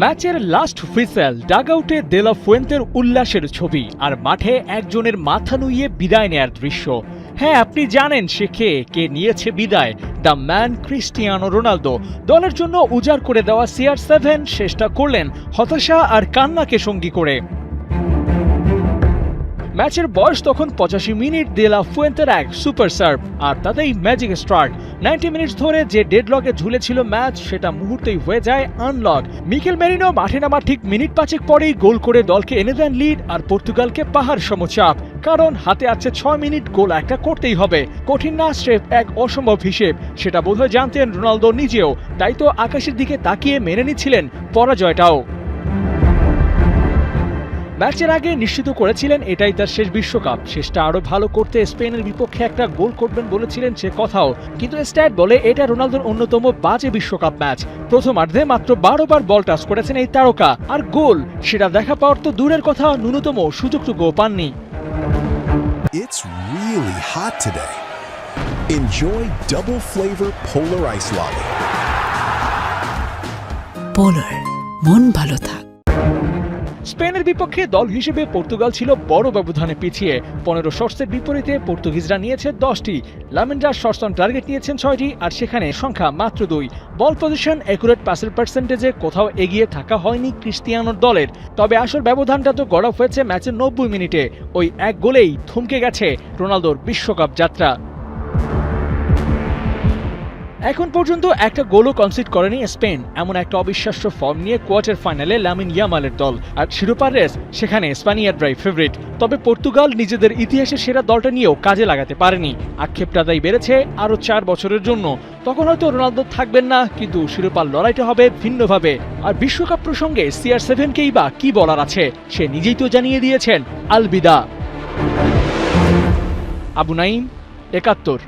ম্যাচের last whistle, ডাগআউটে দে লা ফুয়েন্তের উল্লাসের ছবি আর মাঠে একজনের মাথা নুইয়ে বিদায় নেয়ার দৃশ্য। হ্যাঁ, আপনি জানেন সে কে নিয়েছে বিদায়। The man Cristiano Ronaldo. দলের জন্য উজাড় করে দেওয়া CR7 শেষটা করলেন হতাশা আর কান্নাকে সঙ্গী করে। ম্যাচের বয়স তখন 85 মিনিট। দে লা ফুয়েন্তের এক সুপার সার্ভ আর তাতেই ম্যাজিক স্টার্ট। 90 মিনিটস ধরে যে ডেডলকে ঝুলেছিল ম্যাচ, সেটা মুহূর্তেই হয়ে যায় আনলক। মিকেল মেরিনো মাঠে নামার ঠিক মিনিট 5 পরেই গোল করে দলকে এনে দেন লিড আর পর্তুগালকে পাহাড় সমচাপ। কারণ হাতে আছে 6 মিনিট, গোল একটা করতেই হবে। কঠিন না, স্রেফ এক অসম্ভব হিসেব। সেটা বোধহয় জানতেন রোনালদো নিজেও, তাই তো আকাশের দিকে তাকিয়ে মেনে নিচ্ছিলেন পরাজয়টাও। ম্যাচের আগে নিশ্চিত করেছিলেন এটাই তার শেষ বিশ্বকাপ। শেষটা আরো ভালো করতে স্পেনের বিপক্ষে একটা গোল করবেন বলেছিলেন সে কথাও, কিন্তু স্ট্যাট বলে এটা রোনালদোর অন্যতম বাজে বিশ্বকাপ ম্যাচ। প্রথমার্ধে মাত্র 12 বার বল টাচ করেছেন এই তারকা, আর গোল সেটা দেখা পাওয়ার তো দূরের কথা, ন্যূনতম সুযোগটুকুও পাননি। It's really hot today. Enjoy double flavor Polar Ice Lolly. Polar, মন ভালো থাক। স্পেনের বিপক্ষে দল হিসেবে পর্তুগাল ছিল বড় ব্যবধানে পিছিয়ে। 15 শটসের বিপরীতে পর্তুগিজরা নিয়েছে 10টি। লামিনরা শটস অন টার্গেট নিয়েছেন 6টি, আর সেখানে সংখ্যা মাত্র 2। বল পজিশন, অ্যাকুরেট পাসের পার্সেন্টেজে কোথাও এগিয়ে থাকা হয়নি ক্রিস্টিয়ানোর দলের। তবে আসল ব্যবধানটা তো গড়া হয়েছে ম্যাচের 90 মিনিটে। ওই এক গোলেই থমকে গেছে রোনালদোর বিশ্বকাপ যাত্রা। এখন পর্যন্ত একটা গোলও কনসিড করেনি স্পেন। এমন একটা অবিশ্বাস্য ফর্ম নিয়ে কোয়ার্টার ফাইনালে লামিন ইয়ামালের দল, আর শিরোপার রেস সেখানে স্প্যানিয়ার্ডরাই ফেভারিট। তবে পর্তুগাল নিজেদের ইতিহাসের সেরা দলটা নিয়েও কাজে লাগাতে পারেনি। আক্ষেপটা তাই বেড়েছে আরও 4 বছরের জন্য। তখন হয়তো রোনালদো থাকবেন না, কিন্তু শিরোপার লড়াইটা হবে ভিন্নভাবে। আর বিশ্বকাপ প্রসঙ্গে CR7কেই বা কি বলার আছে, সে নিজেই তো জানিয়ে দিয়েছেন আলবিদা। আবু নাইম, 71।